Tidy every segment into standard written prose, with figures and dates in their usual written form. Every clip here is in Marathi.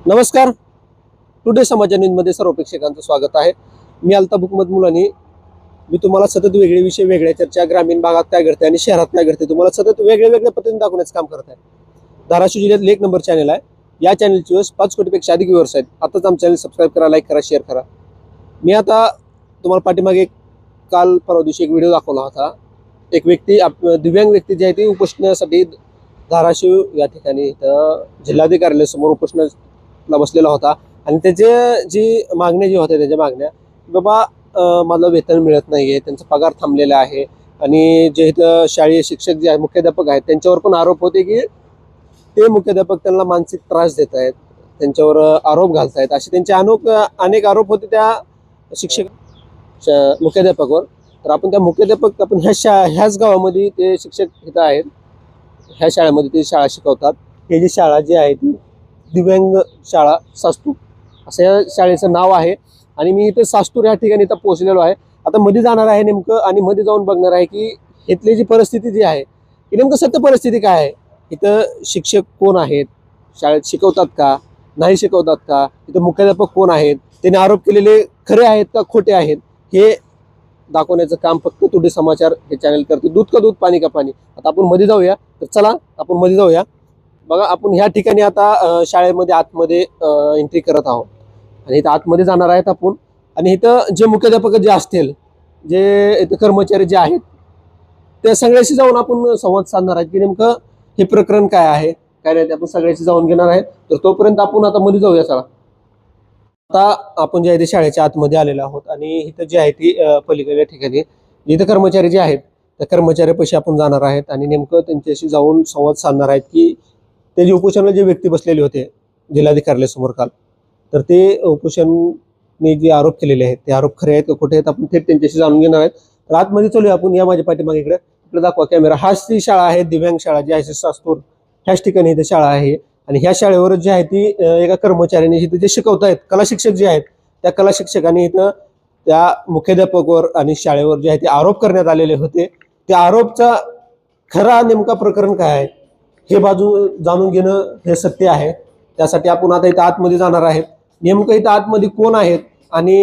नमस्कार. टुडे समाचार न्यूजमध्ये सर्व प्रेक्षकांचं स्वागत आहे. मी अल्ताफ हुकमत मुलानी. मी तुम्हाला सतत वेगळे विषय, वेगळ्या चर्चा, ग्रामीण भागात काय घडते आणि शहरात काय घडते तुम्हाला सतत वेगळ्या पद्धतीने दाखवण्याचं काम करत आहे. धाराशिव जिल्ह्यात 1 नंबर चॅनल आहे. या चॅनलचे व्ह्यूअर्स 5 कोटीपेक्षा अधिक व्ह्यूअर्स आहेत. आताच आमचं चॅनल सबस्क्राईब करा, लाईक करा, शेअर करा. मी आता तुम्हाला पाठीमागे काल परवा दिवशी एक व्हिडिओ दाखवला होता. एक व्यक्ती, दिव्यांग व्यक्ती जी आहे ती उपोषणासाठी धाराशिव या ठिकाणी जिल्हाधिकाऱ्यासमोर उपोषणाला बसलेला होता आणि त्याचे जी मागण्या जी होत्या त्याच्या मागण्या, बाबा मला वेतन मिळत नाहीये, त्यांचा पगार थांबलेला आहे आणि जे इथं शाळेय शिक्षक जे आहेत, मुख्याध्यापक आहेत, त्यांच्यावर पण आरोप होते की ते मुख्याध्यापक त्यांना मानसिक त्रास देत आहेत, त्यांच्यावर आरोप घालतायत, असे त्यांचे अनेक आरोप होते त्या शिक्षक मुख्याध्यापकावर. तर आपण त्या मुख्याध्यापक आपण ह्याच गावामध्ये ते शिक्षक इथं आहेत, ह्या शाळेमध्ये ते शाळा शिकवतात. हे जी शाळा जी आहे ती दिव्यांग शाळा सास्तूर असं या शाळेचं नाव आहे. आणि मी इथे सास्तूर या ठिकाणी इथं पोहोचलेलो आहे. आता मध्ये जाणार आहे नेमकं आणि मध्ये जाऊन बघणार आहे की इथली जी परिस्थिती जी आहे की नेमकं सत्य परिस्थिती काय आहे, इथं शिक्षक कोण आहेत, शाळेत शिकवतात का, नाही शिकवतात का, इथं मुख्याध्यापक कोण आहेत, त्यांनी आरोप केलेले खरे आहेत का खोटे आहेत, हे दाखवण्याचं काम फक्त टुडे समाचार हे चॅनल करते. दूध का दूध, पाणी का पाणी. आता आपण मध्ये जाऊया. तर चला आपण मध्ये जाऊया. बघा, आपण ह्या ठिकाणी आता शाळेमध्ये आतमध्ये एंट्री करत आहोत आणि इथं आतमध्ये जाणार आहेत आपण. आणि इथं जे मुख्याध्यापक जे असतील, जे इथं कर्मचारी जे आहेत, त्या सगळ्याशी जाऊन आपण संवाद साधणार आहेत की नेमकं हे प्रकरण काय आहे, काय नाही, ते आपण सगळ्याशी जाऊन घेणार आहे. तर तोपर्यंत आपण आता मध्ये जाऊया. चला, आता आपण जे आहे ते शाळेच्या आतमध्ये आलेलो आहोत आणि इथं जे आहे ती पलीकडल्या ठिकाणी इथं कर्मचारी जे आहेत त्या कर्मचाऱ्यापाशी आपण जाणार आहेत आणि नेमकं त्यांच्याशी जाऊन संवाद साधणार आहेत की ते जे उपोषणाला जे व्यक्ती बसलेले होते जिल्हाधिकाऱ्यासमोर काल, तर ते उपोषणने जे आरोप केलेले आहेत ते आरोप खरे आहेत का खोटे आहेत, आपण थेट त्यांच्याशी जाणून घेणार आहेत. तर आतमध्ये चालूया आपण. या माझ्या पाठीमागे इकडे दाखवा कॅमेरा. हाच ती शाळा आहे, दिव्यांग शाळा जी आहे सास्तूर, ह्याच ठिकाणी इथे शाळा आहे. आणि ह्या शाळेवर जी आहे ती एका कर्मचाऱ्याने इथे जे शिकवतायत, कला शिक्षक जे आहेत त्या कला शिक्षकांनी इथं त्या मुख्याध्यापकावर आणि शाळेवर जे आहे ते आरोप करण्यात आलेले होते. त्या आरोपचा खरा नेमका प्रकरण काय आहे हे बाजू जाणून घेणं हे सत्य आहे. त्यासाठी आपण आता इथं आतमध्ये जाणार आहेत. नेमकं इथं आतमध्ये कोण आहेत आणि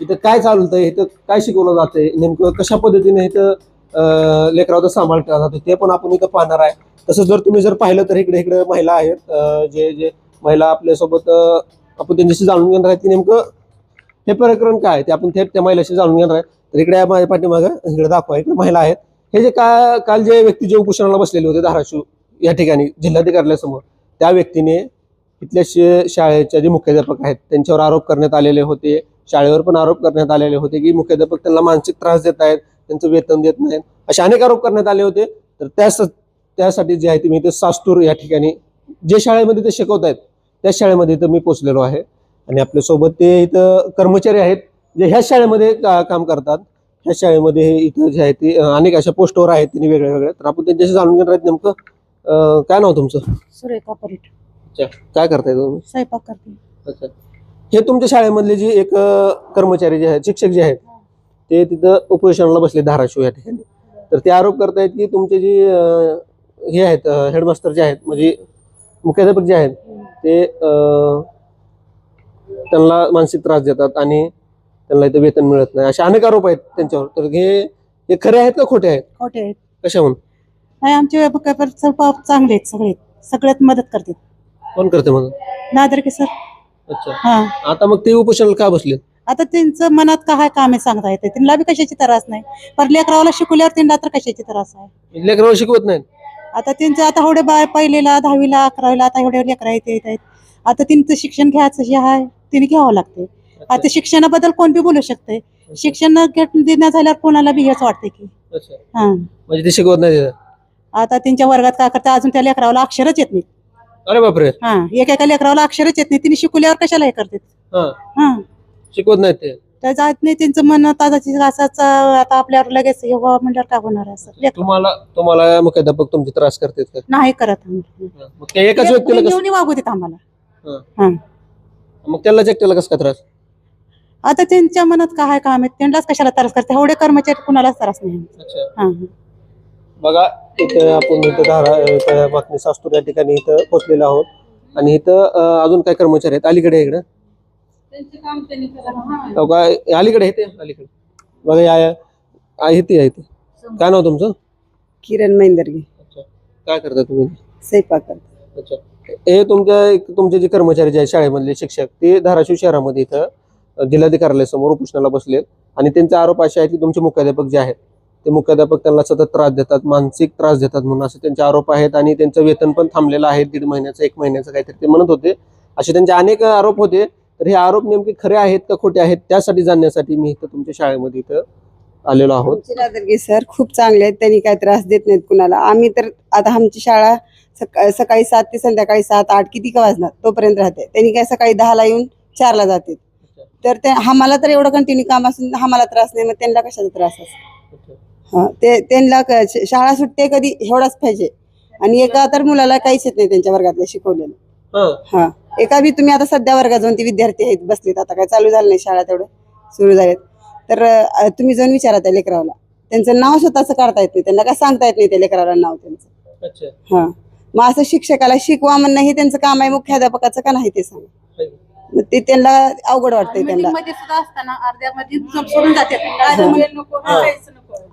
इथं काय चालतंय, इथं काय शिकवलं जातंय, नेमकं कशा पद्धतीने इथं लेकराचा सांभाळ केला जातो ते पण आपण इथं पाहणार आहे. तसं जर तुम्ही पाहिलं तर इकडे महिला आहेत, जे महिला आपल्यासोबत आपण त्यांच्याशी जाणून घेणार आहेत की नेमकं हे प्रकरण काय आहे ते आपण थेट त्या महिलाशी जाणून घेणार आहे. तर इकडे माझ्या पाठीमागं इकडे दाखवा, इकडे महिला आहेत. हे जे काल जे व्यक्ती जे उपोषणाला बसलेले होते धाराशिव या ठिकाणी जिल्हाधिकाऱ्यासमोर, त्या व्यक्तीने इथल्या शाळेचे जे मुख्याध्यापक आहेत त्यांच्यावर आरोप करण्यात आलेले होते. शाळेवर पण आरोप करण्यात आलेले होते की मुख्याध्यापक त्यांना मानसिक त्रास देत आहेत, त्यांचं वेतन देत नाहीत, असे अनेक आरोप करण्यात आले होते. तर त्यासाठी जे आहे ते मी इथे सास्तूर या ठिकाणी जे शाळेमध्ये ते शिकवत आहेत त्या शाळेमध्ये इथं मी पोहोचलेलो आहे. आणि आपल्यासोबत ते इथं कर्मचारी आहेत जे ह्या शाळेमध्ये काम करतात. ह्या शाळेमध्ये इथं जे आहे ते अनेक अशा पोस्टवर आहेत त्यांनी वेगळ्या. तर आपण त्यांच्याशी जाणून घेणार आहेत. नेमकं काय नाव तुमचं? सुरेखा परीट. अच्छा, काय करताय तुम्ही? स्वयंपाक करते. अच्छा, हे तुमच्या शाळेमधले जे एक कर्मचारी जे आहेत, शिक्षक जे आहेत, ते तिथं उपोषणाला बसले धाराशिव या ठिकाणी. तर ते आरोप करतायत की तुमचे जे हे आहेत हेडमास्टर जे आहेत, म्हणजे मुख्याध्यापक जे आहेत, ते त्यांना मानसिक त्रास देतात आणि त्यांना इथं वेतन मिळत नाही, असे अनेक आरोप आहेत त्यांच्यावर. तर हे खरे आहेत का खोटे आहेत? खोटे आहेत. कशाहून? नाही, आमचे स्वभाव चांगले आहेत, सगळ्यात मदत करते. कोण करते म्हणून? नादरके सर. अच्छा, हा. आता मग ते उपोषणाला का बसले? आता त्यांचं मनात काय काम आहे सांगता येते. त्यांना बी कशाची त्रास नाही, पण लेकरावाला शिकवल्यावर त्यांना तर कशाची त्रास आहे. लेकरांना शिकवत नाहीत. आता त्यांचं आता एवढे पहिलेला 10वीला 11वीला आता एवढे लेकरा येत आहेत. आता त्यांचं शिक्षण घ्यायचं जे आहे तिने घ्यावं लागते. आता शिक्षणाबद्दल कोण बी बोलू शकते. शिक्षण देण्या झाल्यावर कोणाला बी हेच वाटते की हा, म्हणजे ते शिकवत नाही तिथं. आता त्यांच्या वर्गात काय करतात, अजून त्या लेकरावाला अक्षरच येत नाही. अरे बापरे. हा, एका लेकरावाला अक्षरच येत नाही. तिने शिकवल्यावर कशाला हे करते. हा, शिकवत नाहीत ते. त्या जात नाही त्यांचं मन. आता आपल्यावर लगेच हे म्हणल्यावर काय होणार आहे असं. तुम्हाला मुख्याध्यापक तुमचे त्रास करतात का? नाही करत. मग त्या एकाच व्यक्तीला घेऊन वागू देत आम्हाला. हा, मग त्याला एकट्याला कसं का त्रास? आता त्यांच्या मनात काय काम आहे, त्यांनाच कशाला त्रास करते. एवढे कर्मचारी कुणालाच त्रास नाही. अच्छा, बघा इथं आपण बातमी सास्तूर या ठिकाणी इथं पोहोचलेलो आहोत आणि इथं अजून काय कर्मचारी आहेत अलीकडे इकडं काय अलीकडे आहे ते अलीकडे बघा आहे ते काय नाव तुमचं? किरण मैंदर्गी. अच्छा. काय करता तुम्ही? स्वयंपाक करतो. अच्छा. हे तुमचे जे कर्मचारी जे आहेत शाळेमधले शिक्षक ते धाराशिव शहरामध्ये इथं जिल्हाधिकाऱ्यासमोर उपोषणाला बसलेत आणि त्यांचे आरोप असे आहेत की तुमचे मुख्याध्यापक जे आहेत ते मुख्याध्यापक त्यांना सतत त्रास देतात, मानसिक त्रास देतात म्हणून असे त्यांचे आरोप आहेत आणि त्यांचं वेतन पण थांबलेलं आहे 1.5 महिन्याचं 1 महिन्याचं काहीतरी ते म्हणत होते. असे त्यांचे अनेक आरोप होते. तर हे आरोप नेमके खरे आहेत का खोटे आहेत त्यासाठी जाणण्यासाठी मी इथं तुमच्या शाळेमध्ये इथं आलेलो आहोत. आमचे दादरगे सर खूप चांगले आहेत. त्यांनी काही त्रास देत नाहीत कुणाला. आम्ही तर आता आमची शाळा सकाळी 7 ते संध्याकाळी 7-8 किती का वाजणार तोपर्यंत राहते. त्यांनी काय सकाळी 10ला येऊन 4ला जाते. तर ते आम्हाला तर एवढं कंटिन्यू काम असून आम्हाला त्रास नाही, मग त्यांना कशाचा त्रास असतो? हा ते त्यांना शाळा सुटते कधी एवढाच पाहिजे. आणि एका तर मुलाला काहीच येत नाही त्यांच्या वर्गातल्या शिकवलेलं. हा एका बी तुम्ही आता सध्या वर्गात जाऊन ते विद्यार्थी आहेत बसलेत, आता काय चालू झालं नाही शाळा तेवढं सुरू झालेत. तर तुम्ही जाऊन विचारा त्या लेकराला, त्यांचं नाव स्वतःच काढता येत नाही, त्यांना काय सांगता येत नाही त्या लेकराला नाव त्यांचं. हा मग असं शिक्षकाला शिकवा म्हणणं हे त्यांचं काम आहे, मुख्याध्यापकाचं का नाही ते सांगा. मग ते त्यांना अवघड वाटतंय. त्यांना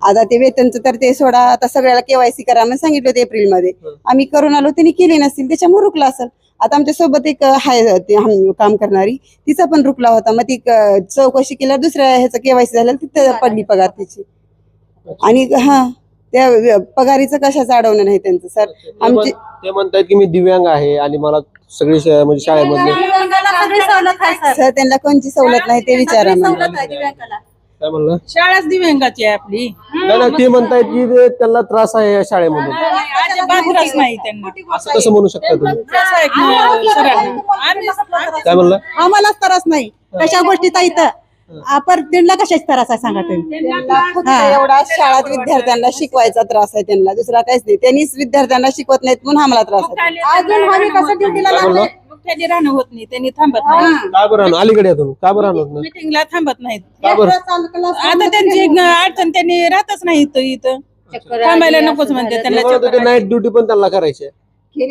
आता ते वेतनचं तर ते सोडा, आता सगळ्याला केवायसी करा म्हणून सांगितलं होतं एप्रिलमध्ये. आम्ही करून आलो, त्यांनी केली नसतील, त्याच्यामुळे रुकला असेल. आता आमच्या सोबत एक आहे काम करणारी, तिचा पण रुकला होता. मग ती चौकशी केल्यावर दुसऱ्या ह्याचं केवायसी झालं, तिथं पडली पगार तिची. आणि हा त्या पगारीचं कशाचं अडवणं नाही त्यांचं सर. आमचे ते म्हणतात की मी दिव्यांग आहे आणि मला सगळी म्हणजे शाळेमधले सर त्यांना कोणची सवलत नाही ते विचारा मला. काय म्हणलं? शाळाच दिव्यांगाची आहे आपली. नाही ते म्हणतायत की त्यांना त्रास आहे या शाळेमधून. अजिबातच नाही त्यांना. असं कसं म्हणू शकता तुम्ही? त्रास आहे सरांना. काय म्हणलं? आम्हालाच त्रास नाही कशा गोष्टीचा इथं आपण त्यांना कशाच त्रास आहे सांगा तुम्ही. त्यांना फक्त एवढा शाळेत विद्यार्थ्यांना शिकवायचा त्रास आहे त्यांना, दुसरा काहीच नाही. त्यांनीच विद्यार्थ्यांना शिकवत नाहीत म्हणून आम्हाला त्रास आहे. अजून आम्ही कसं ड्युटीला काय म्हणलं? मुख्याने राहणं होत नाही, त्यांनी थांबत नाही. का बरं आणू? अलीकडे या तुम्ही. का बरं आणत नाही? मीटिंगला थांबत नाहीत. का बरं? आता त्यांची अडचण त्यांनी राहतच नाही इथं थांबायला नकोच म्हणते त्यांना. नाईट ड्युटी पण त्यांना करायची आहे.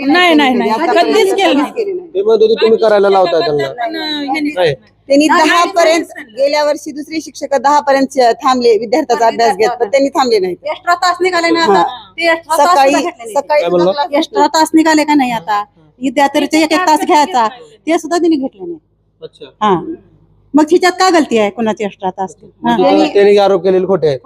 नाही नाही नाही कधीच केलं नाही. ते म्हणत होते तुम्ही करायला लावताय त्यांना. नाही. त्यांनी 10 पर्यंत गेल्या वर्षी दुसरे शिक्षक 10 पर्यंत थांबले विद्यार्थ्याचा अभ्यास घेत, पण त्यांनी थांबले नाही. एक्स्ट्रा तास निघाले ना आता. ते एक्स्ट्रा तास सकाळी सुद्धा घेतले नाही. सकाळी काय म्हणलं? एक्स्ट्रा तास निघाले का नाही आता विद्यार्थ्याचे 1-1 तास घ्यायचा ते सुद्धा त्यांनी घेतले नाही. अच्छा. हा मग हिच्यात काय गलती आहे कोणाची एक्स्ट्रा तास? हा. त्यांनी आरोप केलेले खोटे आहेत.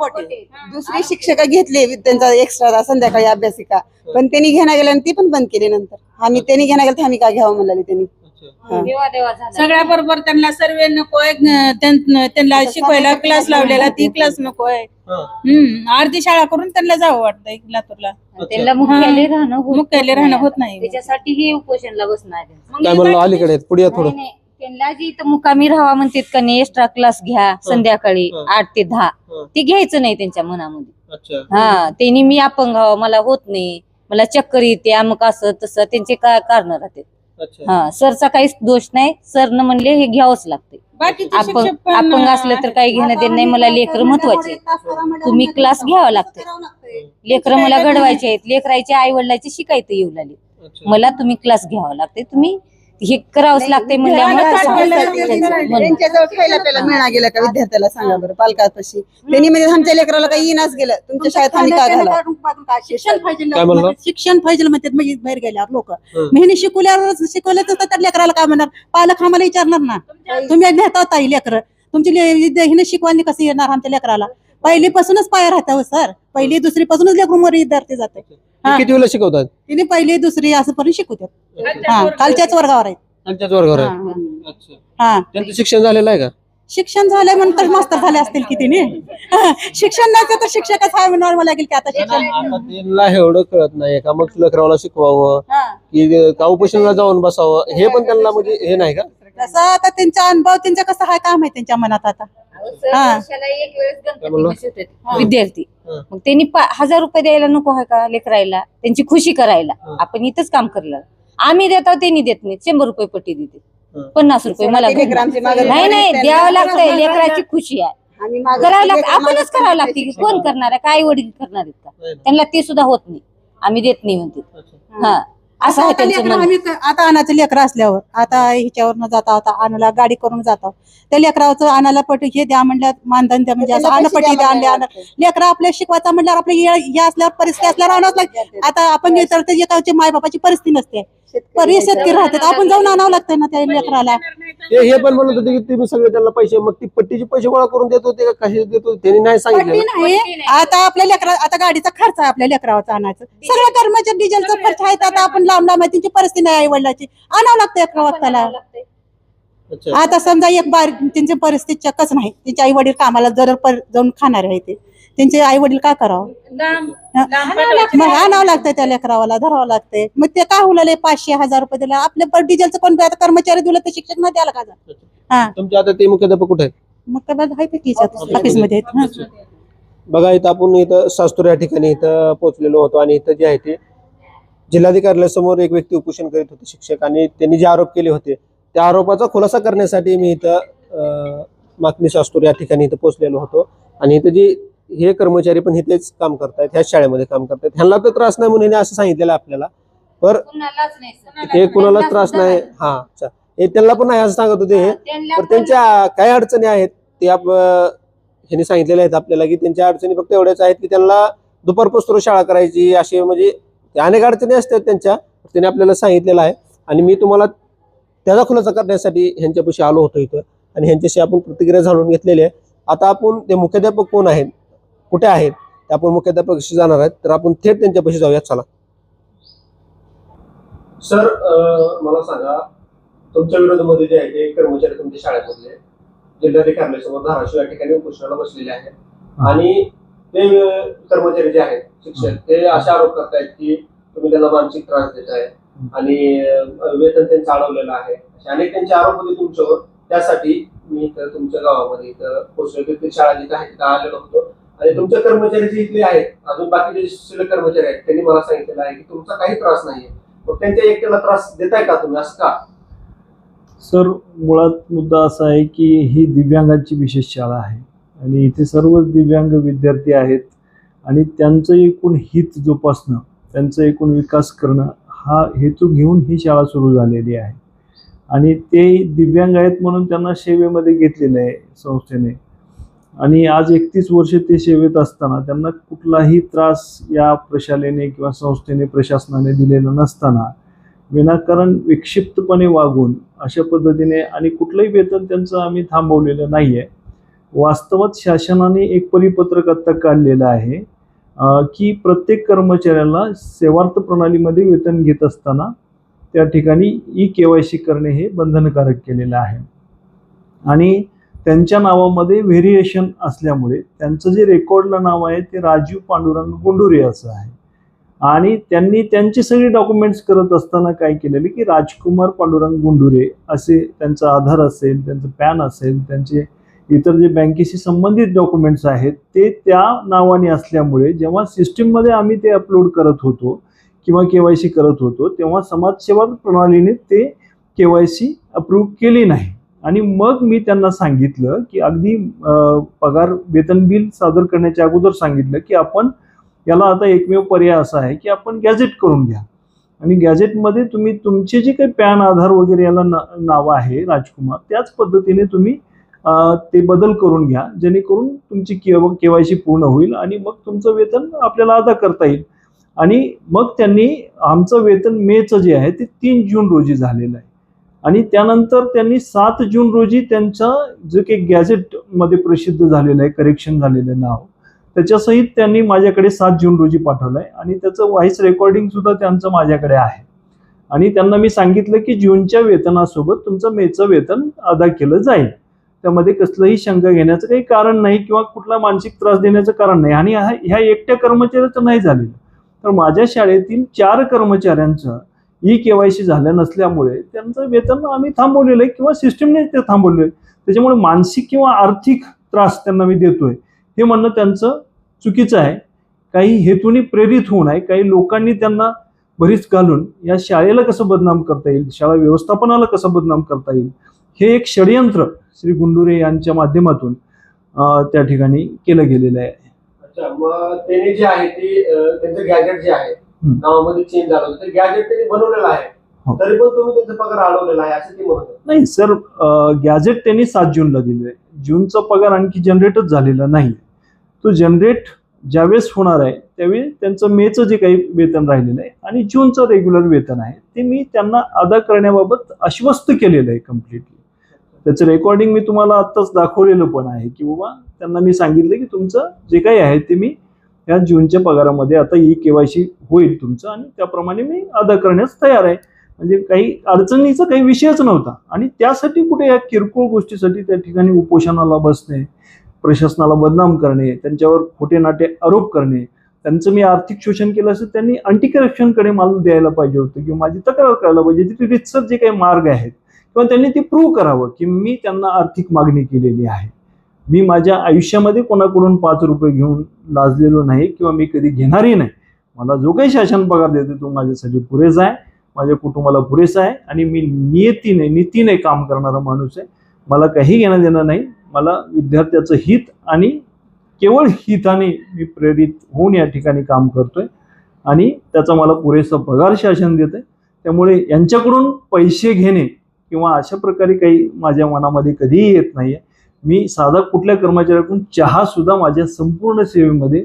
दुसरे शिक्षक घेतले त्यांचा एक्स्ट्रा तास संध्याकाळी अभ्यासिका, पण त्यांनी घेण्या गेल्या आणि ती पण बंद केली नंतर. आम्ही त्यांनी घेण्या गेलं आम्ही काय घ्यावं म्हणाले त्यांनी. सगळ्या बरोबर त्यांना सर्वे नकोय, त्यांना शिकवायला क्लास लावलेला ती क्लास नकोय. अर्धी शाळा करून त्यांना जावं वाटतंय लातूरला. त्यांना मुख्यालय राहणं होत मुख्यालय राहणं होत नाही. त्याच्यासाठी हे उपोषणला बसणार आहे. काय म्हणलं? अलीकडे पुढे या थोडं. नाही, नाही. त्यांना जी इथं मुकामी राहावा म्हणतात का नाही, एक्स्ट्रा क्लास घ्या संध्याकाळी 8 ते 10 ते घ्यायचं नाही त्यांच्या मनामध्ये. अच्छा. हा त्यांनी मी अपंग व्हावं, मला होत नाही, मला चक्कर येते, अमुक असं तसं त्यांचे काय कारण राहते. अच्छा. हा सरचा काहीच दोष नाही. सरनं म्हणले हे घ्यावंच लागते. बाकीचे अपंग शिक्षक पण अपंग असलं तर काही घेणं देणं नाही. मला लेकरं महत्वाचे, तुम्ही क्लास घ्यावा लागते. लेकरं मला घडवायचे आहेत, लेकरायचे आई वडिलांचे शिकायचं येऊ लागले, अच्छा. मला तुम्ही क्लास घ्यावा लागते, तुम्ही हे करावंच लागते म्हणल्यामुळे तसं म्हणून. त्यांच्याजवळ खायला प्यायला मिळणार गेलं का विद्यार्थ्याला सांगा बरं पालकापाशी. त्यांनी म्हणजे आमच्या लेकराला काही येणार गेलं तुमच्या शाळेत आम्ही काय घाला. शिक्षण पाहिजे काय म्हणलं? शिक्षण पाहिजे म्हणतात म्हणजे बाहेर गेल्यावर लोक मेहनी शिकवलं तर त्या लेकराला काय म्हणणार, पालक आम्हाला विचारणार ना तुम्ही नेता ताई लेकर तुमची हिने शिकवानी कसं येणार आमच्या लेकराला. पहिलीपासूनच पाया राहता हो सर, पहिली दुसरी पासूनच लेकरूमवर विद्यार्थी जाते. ते किती वेळा शिकवतात? तिने पहिली दुसरी असं पर्यंत शिकवतात. हा कालच्याच वर्गावर आहे. त्यांच्याच वर्गावर आहे. हा. अच्छा. हा त्यांचं शिक्षण झालेलं आहे का? शिक्षण झालंय म्हणून मास्तर झाले असतील की तिने. शिक्षण नाही तर शिक्षकच आहे म्हणून मला लागेल की आता शिक्षण. आता त्यांना एवढं कळत नाही का मग लेकराला शिकवावं हा. की का उपोषणाला जाऊन बसावं हे पण त्यांना म्हणजे हे नाही का? तसं आता त्यांचा अनुभव त्यांचा कसा आहे काम आहे त्यांच्या मनात आता. हा. वर्षाला एक वेळेस गणपती म्हणलं? बसवतात विद्यार्थी, हा. मग त्यांनी 1000 रुपये द्यायला नको आहे का लेकरायला, त्यांची खुशी करायला. हा. आपण इथंच काम करलं, आम्ही देतो त्यांनी देत नाही. 100 रुपये पट्टी देते, हा. 50 रुपये मला ते लेकरांची मागं नाही नाही त्यांना द्यावं लागतंय. लेकराची खुशी आहे, आम्ही मागं करावं लागतं, लेकरं आपणच मागं करावं लागते. कोण करणार आहे, काय वडील करणार आहेत का? नाही ना. त्यांना ते सुद्धा होत नाही, आम्ही देत नाही म्हणते. अच्छा. हा असं आहे आता त्यांचं लेकरं म्हणणं. आम्ही आता अनाचं लेकरं असल्यावर आता ह्याच्यावरनं जाता आता आणायला गाडी करून जातो त्या लेकराचं आणायला पट हे द्या म्हणलं मानधन द्या म्हणजे असं आणपट्टी द्या लेकरं आपल्या शिकवायचा म्हणल्यावर आपलं हे असल्यावर परिस्थिती असल्यावर आणावंच लागतं. आता आपण घेतो तर एकाची माय बापाची परिस्थिती नसते शेतकरी राहतात आपण जाऊन आणावं लागतंय ना त्या लेकराला. ते हे पण म्हणत होते की तुम्ही सगळे त्यांना पैसे, मग ती पट्टीचे पैसे गोळा करून देत होते का कसे देत होते त्यांनी नाही पट्टी सांगितलं. नाही आता आपल्या लेकरा आता गाडीचा खर्च आहे आपल्या लेकरावरचा आणायचं सगळं कर्माच्या डिझेलचा खर्च आहे आता आपण लांब लांब आहे त्यांची परिस्थिती नाही आई वडिलाची आणावं लागतं एका वक्ताला. अच्छा. आता समजा एक बार त्यांची परिस्थिती चक्कच नाही त्यांचे आई वडील कामाला जर जाऊन खाणार आहे ते त्यांचे आई वडील काय करावं मग आणावं लागतंय त्या लेकरावाला धरावं लागतंय मग ते काय होईल 500-1000 रुपये दिला आपल्या पर डिझेलचं कोण आता कर्मचारी दिलं तर शिक्षक न द्यायला का जा. हा तुमच्या आता ते मुख्याध्यापक कुठे आहेत? मग काय आहे ते ऑफिसमध्ये आहेत. हा. बघा इथं आपण इथं सास्तूर या ठिकाणी इथं पोहोचलेलो होतो आणि इथं जे आहे ते जिल्हाधिकाऱ्यासमोर एक व्यक्ती उपोषण करीत होते शिक्षक, आणि त्यांनी जे आरोप केले होते त्या आरोपाचा खुलासा करण्यासाठी मी इथं मातमी सास्तूर या ठिकाणी इथं पोहोचलेलो होतो. आणि इथं जे हे कर्मचारी पण इथेच काम करतायत, ह्याच शाळेमध्ये काम करतायत, ह्यांना तर त्रास नाही म्हणून असं सांगितलेलं आपल्याला, पर हे कुणालाच त्रास नाही. हा अच्छा, हे त्यांना पण नाही असं सांगत होते हे, तर त्यांच्या काय अडचणी आहेत ते ह्यांनी सांगितलेले आहेत आपल्याला की त्यांच्या अडचणी फक्त एवढ्याच आहेत की त्यांना दुपारपासून शाळा करायची अशी म्हणजे अनेक अडचणी असतात त्यांच्या, त्यांनी आपल्याला सांगितलेलं आहे. आणि मी तुम्हाला त्याचा खुलासा करण्यासाठी ह्यांच्यापाशी आलो होतो इथं, आणि ह्यांच्याशी आपण प्रतिक्रिया जाणून घेतलेली आहे. आता आपण ते मुख्याध्यापक कोण आहेत, कुठे आहेत, ते आपण मुख्याध्यापकाशी जाणार आहेत, तर आपण थेट त्यांच्यापाशी जाऊयात. चला सर, मला सांगा तुमच्या विरोधामध्ये जे आहे ते कर्मचारी तुमच्या शाळेमधले जिल्हाधिकाऱ्यासमोर धाराशिव या ठिकाणी उपोषणाला बसलेले आहेत, आणि ते कर्मचारी जे आहेत शिक्षक ते असे आरोप करतायत की तुम्ही त्यांना मानसिक त्रास देताय आणि वेतन त्यांचं अडवलेलं आहे, असे अनेक त्यांचे आरोप होते तुमच्यावर. त्यासाठी मी इथं तुमच्या गावामध्ये इथं पोहोचलो, ते शाळा जिथं आहे तिथं आलेलो होतो. आणि तुमच्या कर्मचारी जे इथले आहेत, अजून बाकीचे शिल्लक कर्मचारी आहेत, त्यांनी मला सांगितलेलं आहे की तुमचा काही त्रास नाहीये, मग त्यांच्या एकट्याला त्रास देताय का तुम्ही, असं का? सर, मुळात मुद्दा असा आहे की ही दिव्यांगांची विशेष शाळा आहे आणि इथे सर्व दिव्यांग विद्यार्थी आहेत, आणि त्यांचं एकूण हित जोपासणं, त्यांचा एकूण विकास करणं हा हेतू घेऊन ही शाळा सुरू झालेली आहे. आणि ते दिव्यांग आहेत म्हणून त्यांना सेवेमध्ये घेतलेलं आहे संस्थेने, आणि आज 31 वर्ष ते सेवेत असताना त्यांना कुठलाही त्रास या प्रशालेने किंवा संस्थेने प्रशासनाने दिलेला नसताना विनाकारण विक्षिप्तपणे वागून अशा पद्धतीने, आणि कुठलंही वेतन त्यांचं आम्ही थांबवलेलं नाही आहे. वास्तवात शासनाने एक परिपत्रक आत्ता काढलेलं आहे की प्रत्येक कर्मचाऱ्याला सेवार्थ प्रणालीमध्ये वेतन घेत असताना त्या ठिकाणी KYC करणे हे बंधनकारक केलेलं आहे. आणि त्यांच्या नावामध्ये व्हेरिएशन असल्यामुळे त्यांचं जे रेकॉर्डला नाव आहे ते राजीव पांडुरंग गुंडुरे असं आहे, आणि त्यांनी त्यांची सगळी डॉक्युमेंट्स करत असताना काय केलेले की राजकुमार पांडुरंग गुंडुरे असे त्यांचा आधार असेल, त्यांचं पॅन असेल, त्यांचे इतर जे बँकेशी संबंधित डॉक्युमेंट्स आहेत ते त्या नावाने असल्यामुळे जेव्हा सिस्टीममध्ये आम्ही ते अपलोड करत होतो किंवा KYC करत होतो तेव्हा समाजसेवा प्रणालीने ते KYC अप्रूव्ह केली नाही. आणि मग मी त्यांना सांगितलं की अगदी पगार वेतन बिल सादर करण्याच्या अगोदर सांगितलं की आपण याला आता एकमेव पर्याय असा आहे की आपण गॅझेट करून घ्या, आणि गॅझेटमध्ये तुम्ही तुमचे जे काही पॅन आधार वगैरे याला नाव आहे राजकुमार, त्याच पद्धतीने तुम्ही ते बदल करून घ्या, जेणेकरून तुमची KYC पूर्ण होईल आणि मग तुमचं वेतन आपल्याला अदा करता येईल. आणि मग त्यांनी आमचं वेतन मेचं जे आहे ते 3 जून रोजी झालेलं आहे, आणि त्यानंतर त्यांनी 7 जून रोजी त्यांचं जे काही गॅझेटमध्ये प्रसिद्ध झालेलं आहे, करेक्शन झालेलं नाव, त्याच्यासहित त्यांनी माझ्याकडे 7 जून रोजी पाठवलं आहे, आणि त्याचं व्हॉइस रेकॉर्डिंग सुद्धा त्यांचं माझ्याकडे आहे. आणि त्यांना मी सांगितलं की जूनच्या वेतनासोबत तुमचं मेचं वेतन अदा केलं जाईल, त्यामध्ये कसलंही शंका घेण्याचं काही कारण नाही किंवा कुठला मानसिक त्रास देण्याचं कारण नाही. आणि ह्या एकट्या कर्मचाऱ्याचं नाही झालेलं, तर माझ्या शाळेतील 4 कर्मचाऱ्यांचं KYC झालं नसल्यामुळे त्यांचं वेतन आम्ही थांबवलेलं आहे किंवा सिस्टीमने ते थांबवलेलं आहे. त्याच्यामुळे मानसिक किंवा आर्थिक त्रास त्यांना मी देतोय हे म्हणणं त्यांचं चुकीचं आहे. काही हेतूने प्रेरित होऊन आहे, काही लोकांनी त्यांना भरीस घालून या शाळेला कसं बदनाम करता येईल, शाळा व्यवस्थापनाला कसं बदनाम करता येईल, हे एक षडयंत्र श्री गुंडुरे यांच्या माध्यमातून त्या ठिकाणी केलं गेलेलं आहे. अच्छा, मग त्याने जे आहे ते त्यांचं गॅजेट जे आहे नावामध्ये चेंज झालं होतं, ते गॅजेट त्यांनी बनवलेलं आहे, हो. तरी पण तुम्ही त्यांचा पगार अडवलेला आहे असं ते म्हणत होते. नाही सर, गॅजेट त्यांनी 7 जूनला दिलेलं आहे. जूनचा पगार आणखी जनरेटच झालेला नाही. तो जनरेट ज्यावेळेस होणार आहे त्यावेळी त्यांचं मेचं जे काही वेतन राहिलेलं आहे आणि जूनचं रेग्युलर वेतन आहे ते मी त्यांना अदा करण्याबाबत आश्वस्त केलेलं आहे कम्प्लिटली. त्याचं रेकॉर्डिंग मी तुम्हाला आत्ताच दाखवलेलं पण आहे की बाबा त्यांना मी सांगितलं की तुमचं जे काही आहे ते मी या जूनच्या पगारामध्ये आता KYC होईल तुमचं आणि त्याप्रमाणे मी अदा करण्यास तयार आहे. म्हणजे काही अडचणीचा काही विषयच नव्हता आणि त्यासाठी कुठे या किरकोळ गोष्टीसाठी त्या ठिकाणी उपोषणाला बसणे, प्रशासनाला बदनाम करणे, त्यांच्यावर खोटे नाटे आरोप करणे, त्यांचं मी आर्थिक शोषण केलं असं त्यांनी अँटी करप्शनकडे मला द्यायला पाहिजे होतं किंवा माझी तक्रार करायला पाहिजे. तिथे रितसर जे काही मार्ग आहेत किंवा त्यांनी ते प्रूव्ह करावं की मी त्यांना आर्थिक मागणी केलेली आहे. मी माझ्या आयुष्यामध्ये कोणाकडून 5 रुपये घेऊन लाजलेलो नाही किंवा मी कधी घेणारही नाही. मला जो काही शासन पगार देते तो माझ्यासाठी पुरेसा आहे, माझ्या कुटुंबाला पुरेसा आहे आणि मी नीतीने काम करणारा माणूस आहे. मला काही घेणं देणं नाही. मला विद्यार्थ्याचं हित आणि केवळ हिताने मी प्रेरित होऊन या ठिकाणी काम करतोय आणि त्याचा मला पुरेसा पगार शासन देत आहे. त्यामुळे यांच्याकडून पैसे घेणे किंवा अशा प्रकारे काही माझ्या मनामध्ये कधीही येत नाहीये. मी साधा कुठल्या कर्मचाऱ्याकडून चहा सुद्धा माझ्या संपूर्ण सेवेमध्ये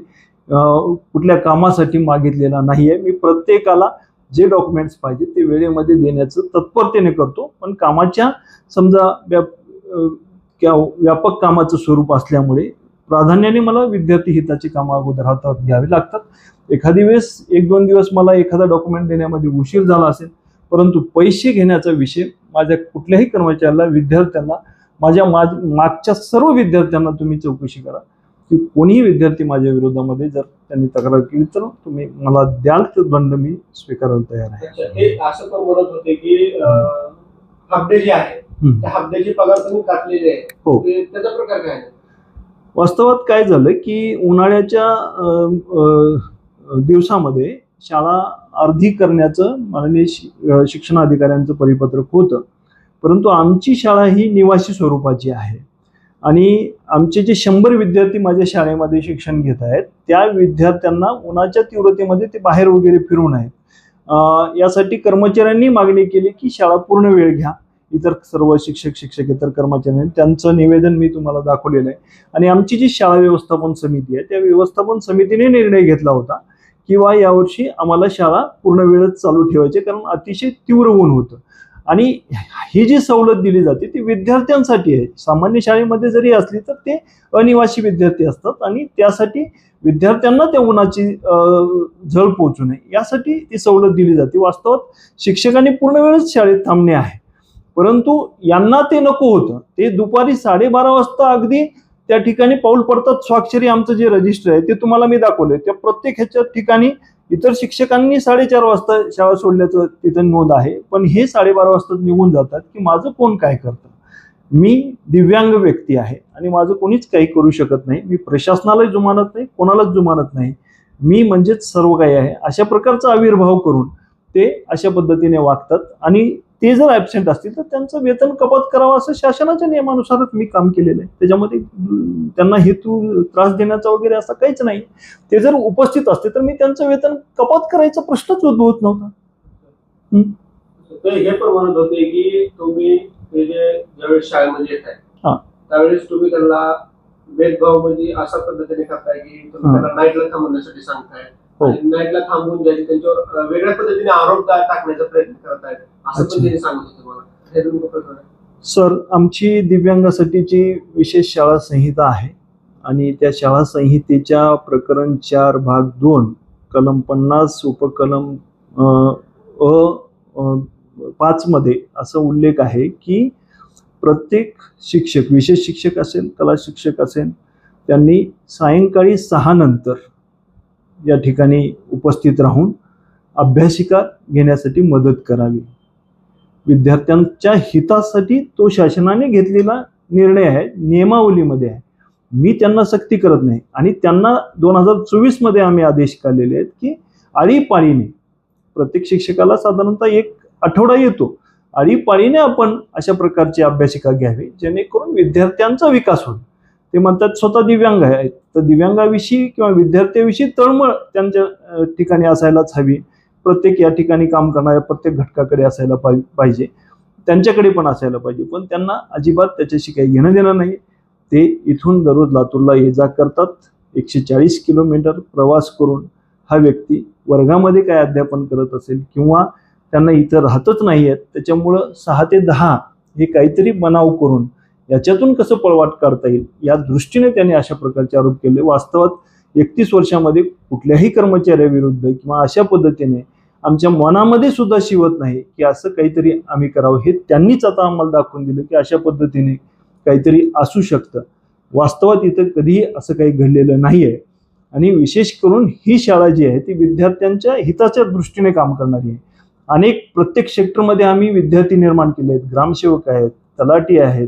कुठल्या कामासाठी मागितलेला नाहीये. मी प्रत्येकाला जे डॉक्युमेंट्स पाहिजे ते वेळेमध्ये देण्याचं तत्परतेने करतो. पण कामाच्या समजा व्यापक कामाचं स्वरूप असल्यामुळे प्राधान्याने मला विद्यार्थी हिताची कामं अगोदर हातात घ्यावी लागतात. एखादी वेळेस 1-2 दिवस मला एखादा डॉक्युमेंट देण्यामध्ये उशीर झाला असेल, परंतु पैसे घेण्याचा विषय माझ्या कुठल्याही कर्मचाऱ्याला, विद्यार्थ्यांना, माझ्या मागच्या सर्व विद्यार्थ्यांना तुम्ही चौकशी करा की कोणीही विद्यार्थी माझ्या विरोधामध्ये जर त्यांनी तक्रार केली तर तुम्ही मला द्याल तर दंड मी स्वीकारायला तयार आहे. हे असं पण म्हणत होते की हप्ते जे आहे त्या हप्त्याची पगार तुम्ही काटलेले आहे, हो. त्याचा प्रकार काय आहे? वास्तवात काय झालं की उन्हाळ्याच्या दिवसामध्ये शाळा अर्धी करण्याचं माननीय शिक्षणाधिकाऱ्यांचं परिपत्रक होतं, परंतु आमची शाळा ही निवासी स्वरूपाची आहे आणि आमचे जे 100 विद्यार्थी माझ्या शाळेमध्ये शिक्षण घेत आहेत त्या विद्यार्थ्यांना उन्हाच्या तीव्रतेमध्ये ते बाहेर वगैरे फिरू नयेत. यासाठी कर्मचाऱ्यांनी मागणी केली की शाळा पूर्ण वेळ घ्या. इतर सर्व शिक्षकेतर कर्मचाऱ्यांनी त्यांचं निवेदन मी तुम्हाला दाखवलेलं आहे आणि आमची जी शाळा व्यवस्थापन समिती आहे त्या व्यवस्थापन समितीने निर्णय घेतला होता किंवा यावर्षी आम्हाला शाळा पूर्ण वेळच चालू ठेवायची, कारण अतिशय तीव्र ऊन होतं. आणि ही जी सवलत दिली जाते ती विद्यार्थ्यांसाठी आहे. सामान्य शाळेमध्ये जरी असली तर ते अनिवासी विद्यार्थी असतात आणि त्यासाठी विद्यार्थ्यांना त्या उन्हाची झळ पोहोचू नये यासाठी ती सवलत दिली जाते. वास्तवात शिक्षकांनी पूर्ण वेळच शाळेत थांबणे आहे, परंतु यांना ते नको होतं. ते दुपारी 12:30 वाजता अगदी त्या ठिकाणी पाऊल पडतात. स्वाक्षरी आमचं जे रजिस्टर आहे ते तुम्हाला मी दाखवलंय. त्या प्रत्येक ह्याच्या ठिकाणी इतर शिक्षकांनी 4:30 वाजता शाळा सोडल्याचं तिथं नोंद आहे, पण हे 12:30 वाजता निघून जातात की माझं कोण काय करतं. मी दिव्यांग व्यक्ती आहे आणि माझं कोणीच काही करू शकत नाही. मी प्रशासनालाही जुमानत नाही, कोणालाच जुमानत नाही. मी म्हणजेच सर्व काही आहे अशा प्रकारचा आविर्भाव करून ते अशा पद्धतीने वागतात आणि ते जर ॲबसेंट असतील तर त्यांचं वेतन कपात करावं असं शासनाच्या नियमानुसारच मी काम केलेलं आहे. त्याच्यामध्ये त्यांना हेतू त्रास देण्याचा वगैरे असं काहीच नाही. ते जर उपस्थित असते तर मी त्यांचं वेतन कपात करायचा प्रश्नच उद्भवत नव्हता. हे पण म्हणत होते की तुम्ही ज्यावेळेस शाळेमध्ये येत आहे त्यावेळेस तुम्ही त्यांना भेदभाव म्हणजे अशा पद्धतीने करताय की तुम्ही त्यांना नाईटला थांबवण्यासाठी सांगताय, नाईटला थांबवून द्यायचे, त्यांच्यावर वेगळ्या पद्धतीने आरोप टाकण्याचा प्रयत्न करतायत असं पण त्यांनी सांगत होते मला. सर, आमची दिव्यांगासाठीची विशेष शाळा संहिता आहे आणि त्या शाळा संहितेच्या प्रकरण 4 भाग 2 कलम 50 उपकलम 5 मध्ये असा उल्लेख आहे की प्रत्येक शिक्षक, विशेष शिक्षक असेल, कला शिक्षक असेल, त्यांनी सायंकाळी 6 नंतर या ठिकाणी उपस्थित राहून अभ्यासिका घेण्यासाठी मदत करावी. विद्यार्थ्यांच्या हितासाठी तो शासनाने घेतलेला निर्णय आहे, नियमावलीमध्ये आहे. मी त्यांना सक्ती करत नाही आणि त्यांना 2024 मध्ये आम्ही आदेश काढलेले आहेत की आळीपाळीने प्रत्येक शिक्षकाला साधारणतः 1 आठवडा येतो, आळीपाळीने आपण अशा प्रकारची अभ्यासिका घ्यावी जेणेकरून विद्यार्थ्यांचा विकास होईल. ते म्हणतात स्वतः दिव्यांग आहेत, तर दिव्यांगाविषयी किंवा विद्यार्थ्याविषयी तळमळ त्यांच्या ठिकाणी असायलाच हवी. प्रत्येक या ठिकाणी काम करणाऱ्या प्रत्येक घटकाकडे असायला पाहिजे, त्यांच्याकडे पण असायला पाहिजे. पण त्यांना अजिबात त्याच्याशी काही घेणं देणं नाही. ते इथून दररोज लातूरला ये जा करतात. 140 किलोमीटर प्रवास करून हा व्यक्ती वर्गामध्ये काय अध्यापन करत असेल किंवा त्यांना इथं राहतच नाही आहेत, त्याच्यामुळं 6 ते 10 हे काहीतरी बनाव करून याच्यातून कसं पळवाट काढता येईल या दृष्टीने त्यांनी अशा प्रकारचे आरोप केले. वास्तवात 31 वर्षामध्ये कुठल्याही कर्मचाऱ्याविरुद्ध किंवा अशा पद्धतीने आमच्या मनामध्ये सुद्धा शिवत नाही की असं काहीतरी आम्ही करावं. हे त्यांनीच आता आम्हाला दाखवून दिलं की अशा पद्धतीने काहीतरी असू शकतं. वास्तवात इथं कधीही असं काही घडलेलं नाही आहे. आणि विशेष करून ही शाळा जी आहे ती विद्यार्थ्यांच्या हिताच्या दृष्टीने काम करणारी आहे. अनेक प्रत्येक सेक्टरमध्ये आम्ही विद्यार्थी निर्माण केले आहेत, ग्रामसेवक आहेत, तलाठी आहेत,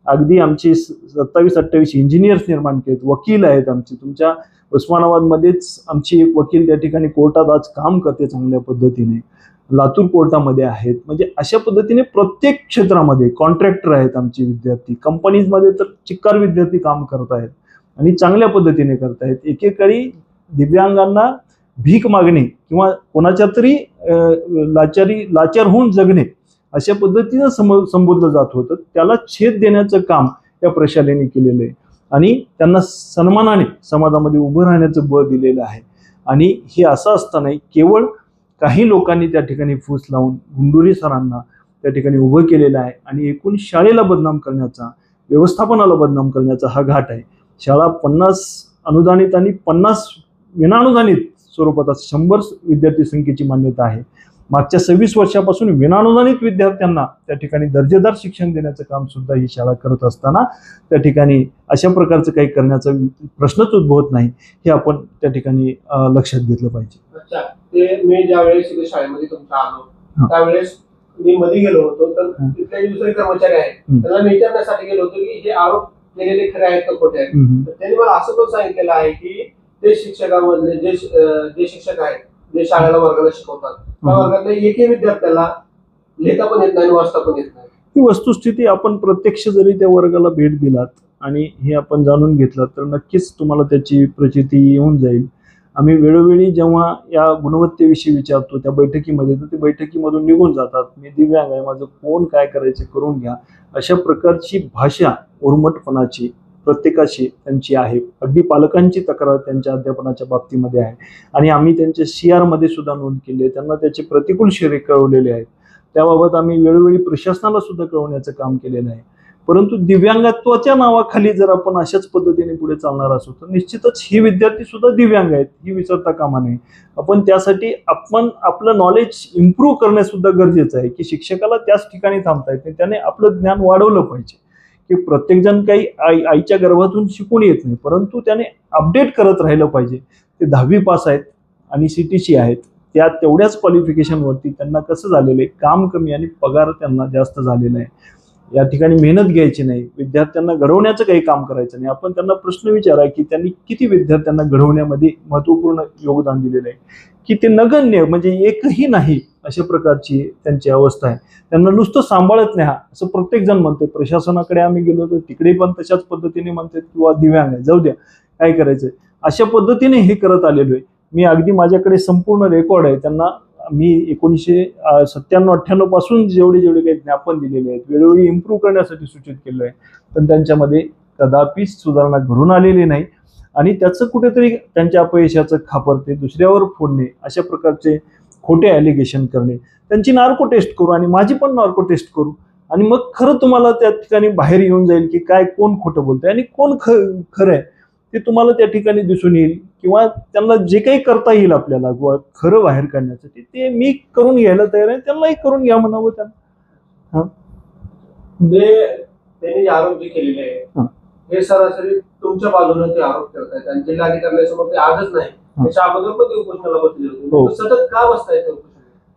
अगदी आमचे 27-28 इंजिनियर्स निर्माण केलेत, वकील आहेत आमचे. तुमच्या उस्मानाबादमध्येच आमची एक वकील त्या ठिकाणी कोर्टात आज काम करते चांगल्या पद्धतीने, लातूर कोर्टामध्ये आहेत. म्हणजे अशा पद्धतीने प्रत्येक क्षेत्रामध्ये कॉन्ट्रॅक्टर आहेत आमचे विद्यार्थी, कंपनीजमध्ये तर चिक्कार विद्यार्थी काम करत आहेत आणि चांगल्या पद्धतीने करत आहेत. एकेकाळी दिव्यांगांना भीक मागणे किंवा कोणाच्या तरी लाचार होऊन जगणे अशा पद्धतीनं संबोधलं जात होतं, त्याला छेद देण्याचं काम या प्रशालेने केलेलं आहे आणि त्यांना सन्मानाने समाजामध्ये उभं राहण्याचं बळ दिलेलं आहे. आणि हे असं असताना केवळ काही लोकांनी त्या ठिकाणी फूस लावून गुंडुरी सरांना त्या ठिकाणी उभं केलेलं आहे आणि एकूण शाळेला बदनाम करण्याचा, व्यवस्थापनाला बदनाम करण्याचा हा घाट आहे. शाळा 50 अनुदानित आणि 50 विनानुदानित स्वरूपात 100 विद्यार्थी संख्येची मान्यता आहे. मागच्या 26 वर्षापासून विनानुदानित विद्यार्थ्यांना त्या ठिकाणी दर्जेदार शिक्षण देण्याचं काम सुद्धा ही शाळा करत असताना त्या ठिकाणी अशा प्रकारचं काही करण्याचा प्रश्नच उद्भवत नाही, हे आपण त्या ठिकाणी लक्षात घेतलं पाहिजे. अच्छा, ते मी ज्यावेळेस इथे शाळेमध्ये तुमच्या आलो त्यावेळेस मी मध्ये गेलो होतो, तर तिथले दुसरे कर्मचारी आहेत त्यांना विचारण्यासाठी गेलो होतो की हे आरोप केलेले खरे आहेत का खोटे आहेत. तर त्यांनी मला असं पण सांगितलेलं आहे की ते शिक्षकांमधले जे शिक्षक आहेत, जे शाळेला वर्गाला शिकवतात, त्या वर्गातल्या एकही विद्यार्थ्याला लिहिता पण येत नाही, वाचता पण येत नाही. ही वस्तुस्थिती आपण प्रत्यक्ष जरी त्या वर्गाला भेट दिलात आणि हे आपण जाणून घेतलं तर नक्कीच तुम्हाला त्याची प्रचिती येऊन जाईल. आम्ही वेळोवेळी जेव्हा या गुणवत्तेविषयी विचारतो त्या बैठकीमध्ये, तर ते बैठकीमधून निघून जातात. मी दिव्यांग आहे, माझं कोण काय करायचं करून घ्या, अशा प्रकारची भाषा उर्मटपणाची प्रत्येकाशी त्यांची आहे. अगदी पालकांची तक्रार त्यांच्या अध्यापनाच्या बाबतीमध्ये आहे आणि आम्ही त्यांच्या CR मध्ये सुद्धा नोंद केली आहे. त्यांना त्याचे प्रतिकूल शेरे कळवलेले आहेत. त्याबाबत आम्ही वेळोवेळी प्रशासनाला सुद्धा कळवण्याचं काम केलेलं आहे. परंतु दिव्यांगत्वाच्या नावाखाली जर आपण अशाच पद्धतीने पुढे चालणार असू तर निश्चितच ही विद्यार्थी सुद्धा दिव्यांग आहेत, ही विसरता कामा नये. आपण त्यासाठी आपण आपलं नॉलेज इम्प्रूव्ह करणे सुद्धा गरजेचं आहे की शिक्षकाला त्याच ठिकाणी थांबता येते, त्याने आपलं ज्ञान वाढवलं पाहिजे. की प्रत्येकजण काही आईच्या गर्भातून शिकून येत नाही, परंतु त्याने अपडेट करत राहिलं पाहिजे. ते 10वी पास आहेत आणि CTC आहेत, त्या तेवढ्याच क्वालिफिकेशनवरती त्यांना कसं झालेलं आहे, काम कमी आणि पगार त्यांना जास्त झालेला आहे. या ठिकाणी मेहनत घ्यायची नाही, विद्यार्थ्यांना घडवण्याचं काही काम करायचं नाही. आपण त्यांना प्रश्न विचारा की त्यांनी किती विद्यार्थ्यांना घडवण्यामध्ये महत्त्वपूर्ण योगदान दिलेलं आहे, की ते नगण्य म्हणजे एकही नाही अशा प्रकारची त्यांची अवस्था आहे. त्यांना नुसतं सांभाळत नाही असं प्रत्येक जण म्हणते. प्रशासनाकडे आम्ही गेलो तर तिकडे पण तशाच पद्धतीने म्हणतात किंवा दिव्यांग आहे, जाऊ द्या काय करायचंय, अशा पद्धतीने हे करत आलेलो आहे. मी अगदी माझ्याकडे संपूर्ण रेकॉर्ड आहे. त्यांना मी 1997-98 पासून जेवढे काही ज्ञापन दिलेले आहेत, वेळोवेळी इम्प्रूव्ह करण्यासाठी सूचित केलं आहे, पण त्यांच्यामध्ये कदापि सुधारणा घडून आलेली नाही. आणि त्याचं कुठेतरी त्यांच्या अपयशाचं खापर ते दुसऱ्यावर फोडणे, अशा प्रकारचे खोटे ॲलिगेशन करणे. त्यांची नार्को टेस्ट करू आणि माझी पण नार्को टेस्ट करू आणि मग खरं तुम्हाला त्या ठिकाणी बाहेर येऊन जाईल की काय कोण खोटं बोलतंय आणि कोण खरं आहे ते तुम्हाला त्या ठिकाणी दिसून येईल. किंवा त्यांना जे काही करता येईल आपल्याला किंवा खरं बाहेर काढण्यासाठी ते मी करून घ्यायला तयार आहे, त्यांनाही करून घ्या म्हणावं त्यांना. त्यांनी आरोप जे केलेले आहे हे सरासरी तुमच्या बाजूने ते आरोप करतायत आणि जिल्हाधिकाऱ्यांसमोर ते आजच नाही, त्याच्या अगोदर पण ते उपोषणाला बसले होते. सतत का बसतायत?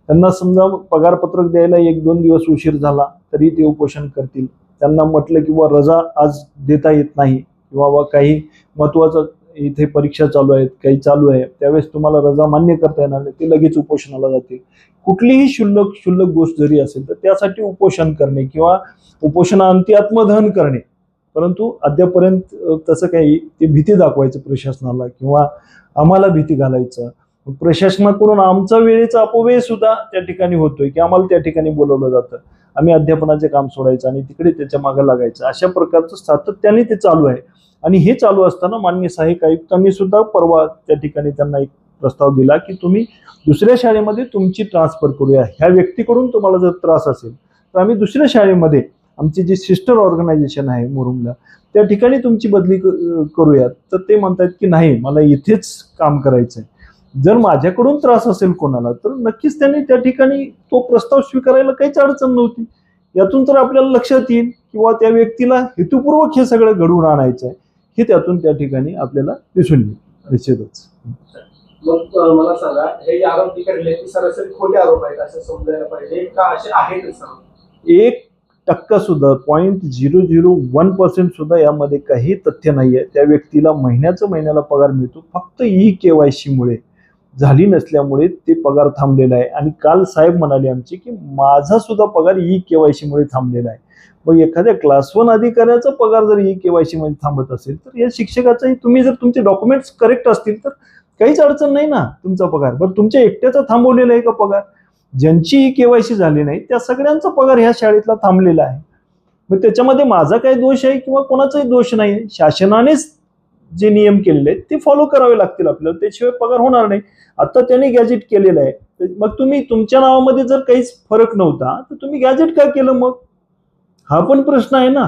त्यांना समजा पगारपत्रक द्यायला 1-2 दिवस उशीर झाला तरी ते उपोषण करतील. त्यांना म्हटलं की रजा आज देता येत नाही किंवा काही महत्वाचं इथे परीक्षा चालू आहेत, काही चालू आहे, त्यावेळेस तुम्हाला रजा मान्य करता येणार नाही, ते लगेच उपोषणाला जातील. कुठलीही क्षुल्लक गोष्ट जरी असेल तर त्यासाठी उपोषण करणे किंवा उपोषणाअंती आत्मदहन करणे परंतु अद्यापर्यंत तसं काही ते भीती दाखवायचं प्रशासनाला किंवा आम्हाला भीती घालायचं. प्रशासनाकडून आमचा वेळेचा अपव्यय सुद्धा त्या ठिकाणी होतोय की आम्हाला त्या ठिकाणी बोलवलं जातं, आम्ही अध्यापनाचे काम सोडायचं आणि तिकडे त्याच्या मागे लागायचं. अशा प्रकारचं सातत्याने ते चालू आहे. आणि हे चालू असताना माननीय सहाय्यक आयुक्तांनी सुद्धा परवा त्या ठिकाणी त्यांना एक प्रस्ताव दिला की तुम्ही दुसऱ्या शाळेमध्ये तुमची ट्रान्सफर करूया. ह्या व्यक्तीकडून तुम्हाला जर त्रास असेल तर आम्ही दुसऱ्या शाळेमध्ये आमची जी सिस्टर ऑर्गनायझेशन आहे मुरुमला त्या ठिकाणी तुमची बदली करूयात. तर ते म्हणतात की नाही, मला इथेच काम करायचं आहे. जर माझ्याकडून त्रास असेल कोणाला तर नक्कीच त्यांनी त्या ठिकाणी तो प्रस्ताव स्वीकारायला काहीच अडचण नव्हती. यातून तर आपल्याला लक्षात येईल किंवा त्या व्यक्तीला हेतुपूर्वक हे सगळं घडवून आणायचं आहे हे त्यातून त्या ठिकाणी आपल्याला दिसून येईल निश्चितच. मग मला सांगा, हे जे आरोप जे केलेले ते सरासरी खोटे आरोप आहेत असं समजायला पाहिजे का असे आहेतच? 1% सुद्धा 0.001% सुद्धा यामध्ये काही तथ्य नाहीये. त्या व्यक्तीला महिन्याला पगार मिळतो, फक्त KYC मुळे झाली नसल्यामुळे ते पगार थांबलेला आहे. आणि काल साहेब म्हणाले आमचे की माझा सुद्धा पगार KYC मुळे थांबलेला आहे. मग एखाद्या क्लास 1 अधिकाऱ्याचा पगार जर KYC मध्ये थांबत असेल तर या शिक्षकाचाही, तुम्ही जर तुमचे डॉक्युमेंट्स करेक्ट असतील तर काहीच अडचण नाही ना तुमचा पगार. बरं, तुमच्या एकट्याचा थांबवलेला आहे का पगार? ज्यांची KYC झाली नाही त्या सगळ्यांचा पगार ह्या शाळेतला थांबलेला आहे. मग त्याच्यामध्ये माझा काही दोष आहे किंवा कोणाचाही दोष नाही. शासनानेच जे नियम केलेले आहेत ते फॉलो करावे लागतील आपल्याला, त्याशिवाय पगार होणार नाही. आता त्यांनी गॅजेट केलेलं आहे, मग तुम्ही तुमच्या नावामध्ये जर काहीच फरक नव्हता तर तुम्ही गॅजेट का केलं मग? हा पण प्रश्न आहे ना.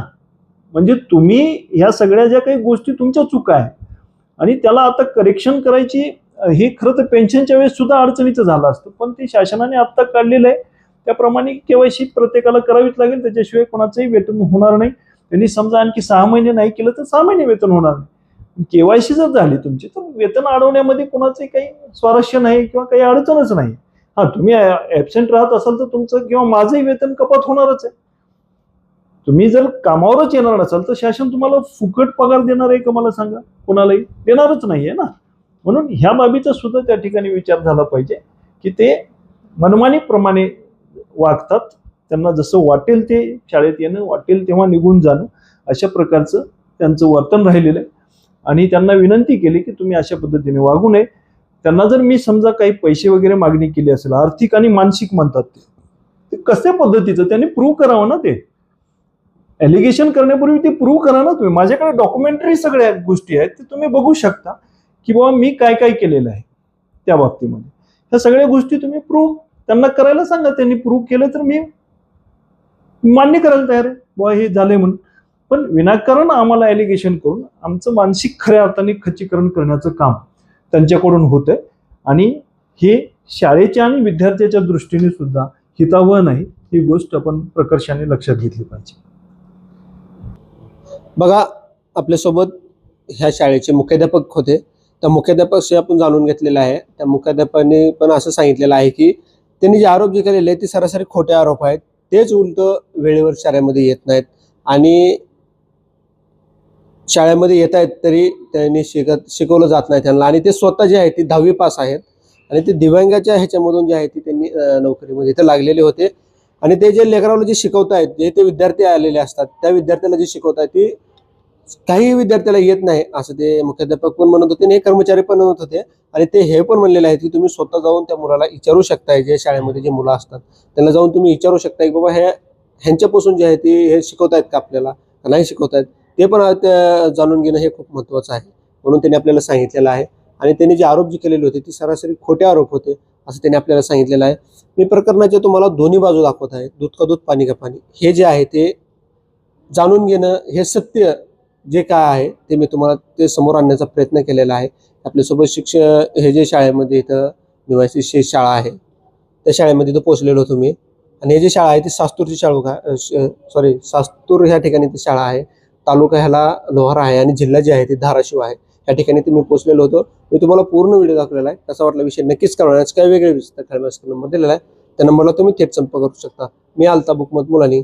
म्हणजे तुम्ही ह्या सगळ्या ज्या काही गोष्टी तुमच्या चुका आहे आणि त्याला आता करेक्शन करायची, हे खरं तर पेन्शनच्या वेळेस सुद्धा अडचणीचं झालं असतं, पण ते शासनाने आता काढलेलं आहे. त्याप्रमाणे KYC प्रत्येकाला करावीच लागेल, त्याच्याशिवाय कोणाचंही वेतन होणार नाही. त्यांनी समजा आणखी 6 महिने नाही केलं तर 6 महिने वेतन होणार नाही. KYC जर झाली तुमची तर वेतन अडवण्यामध्ये कोणाचंही काही स्वारस्य नाही किंवा काही अडचणच नाही. हा, तुम्ही ऍबसेंट राहत असाल तर तुमचं किंवा माझंही वेतन कपात होणारच आहे. तुम्ही जर कामावरच येणार नसाल तर शासन तुम्हाला फुकट पगार देणार आहे का? मला सांगा, कोणालाही देणारच नाहीये ना. म्हणून ह्या बाबीचा सुद्धा त्या ठिकाणी विचार झाला पाहिजे की ते मनमानीप्रमाणे वागतात. त्यांना जसं वाटेल ते शाळेत येणं, वाटेल तेव्हा निघून जाणं, अशा प्रकारचं त्यांचं वर्तन राहिलेलं आहे. आणि त्यांना विनंती केली की तुम्ही अशा पद्धतीने वागू नये. त्यांना जर मी समजा काही पैसे वगैरे मागणी केली असेल, आर्थिक आणि मानसिक म्हणतात ते कशा पद्धतीचं त्यांनी प्रूव्ह करावं ना. ते एलिगेशन करण्यापूर्वी ते प्रूव्ह करा ना तुम्ही. माझ्याकडे डॉक्युमेंटरी सगळ्या गोष्टी आहेत, ते तुम्ही बघू शकता की बाबा मी काय काय केलेलं आहे त्या बाबतीमध्ये. ह्या सगळ्या गोष्टी तुम्ही प्रूव्ह त्यांना करायला सांगा. त्यांनी प्रूव्ह केलं तर मी मान्य करायला तयार आहे बाबा हे झालंय म्हणून. पण विनाकारण आम्हाला एलिगेशन करून आमचं मानसिक खऱ्या अर्थाने खच्चीकरण करण्याचं काम त्यांच्याकडून होतंय. आणि हे शाळेच्या आणि विद्यार्थ्याच्या दृष्टीने सुद्धा हितावह नाही. ही गोष्ट आपण प्रकर्षाने लक्षात घेतली पाहिजे. बघा, आपल्यासोबत ह्या शाळेचे मुख्याध्यापक होते. त्या मुख्याध्यापकाशी आपण जाणून घेतलेलं आहे. त्या मुख्याध्यापकाने पण असं सांगितलेलं आहे की त्यांनी जे आरोप जे केलेले आहेत ते सरासरी खोटे आरोप आहेत. तेच उलट वेळेवर शाळेमध्ये येत नाहीत आणि शाळेमध्ये येत आहेत तरी त्यांनी शिकवलं जात नाही त्यांना. आणि ते स्वतः जे आहे ते 10वी पास आहेत आणि ते दिव्यांगाच्या ह्याच्यामधून जे आहे ते त्यांनी नोकरीमध्ये इथे लागलेले होते. आणि ते जे लेकराला जे शिकवतायत, जे ते विद्यार्थी आलेले असतात, त्या विद्यार्थ्याला जे शिकवतायत ते काही विद्यार्थ्याला येत नाही असं ते मुख्याध्यापक पण म्हणत होते आणि कर्मचारी पण म्हणत होते. आणि ते हे पण म्हणलेले आहेत की तुम्ही स्वतः जाऊन त्या मुलाला विचारू शकताय, जे शाळेमध्ये जे मुलं असतात त्यांना जाऊन तुम्ही विचारू शकताय की बाबा ह्यांच्यापासून जे आहे ते हे शिकवतायत का आपल्याला का नाही शिकवतायत, ते पण जाणून घेणं हे खूप महत्त्वाचं आहे. म्हणून त्यांनी आपल्याला सांगितलेलं आहे. आणि त्यांनी जे आरोप जे केलेले होते ते सरासरी खोटे आरोप होते असं त्यांनी आपल्याला सांगितलेलं आहे. मी प्रकरणाचे तुम्हाला दोन्ही बाजू दाखवत आहे, दूध का दूध पाणी का पाणी. हे जे आहे ते जाणून घेणं, हे सत्य जे काय आहे ते मी तुम्हाला ते समोर आणण्याचा प्रयत्न केलेला आहे. आपल्यासोबत हे जे शाळेमध्ये इथं निवासी शेष शाळा आहे त्या शाळेमध्ये इथं पोहोचलेलो होतो मी. आणि हे जे शाळा आहे ती सास्तूरची शाळा, सास्तूर ह्या ठिकाणी ती शाळा आहे. तालुका ह्याला लोहारा आहे आणि जिल्हा जे आहे ते धाराशिव आहे. या ठिकाणी मी पोहोचलेलो होतो. मी तुम्हाला पूर्ण व्हिडिओ दाखवलेला आहे. कसा वाटला विषय नक्कीच कळवण्यास काही वेगळे नंबर दिलेला आहे, त्या नंबरला तुम्ही थेट संपर्क करू शकता. मी अल्ताफ बुकमत मुलानी,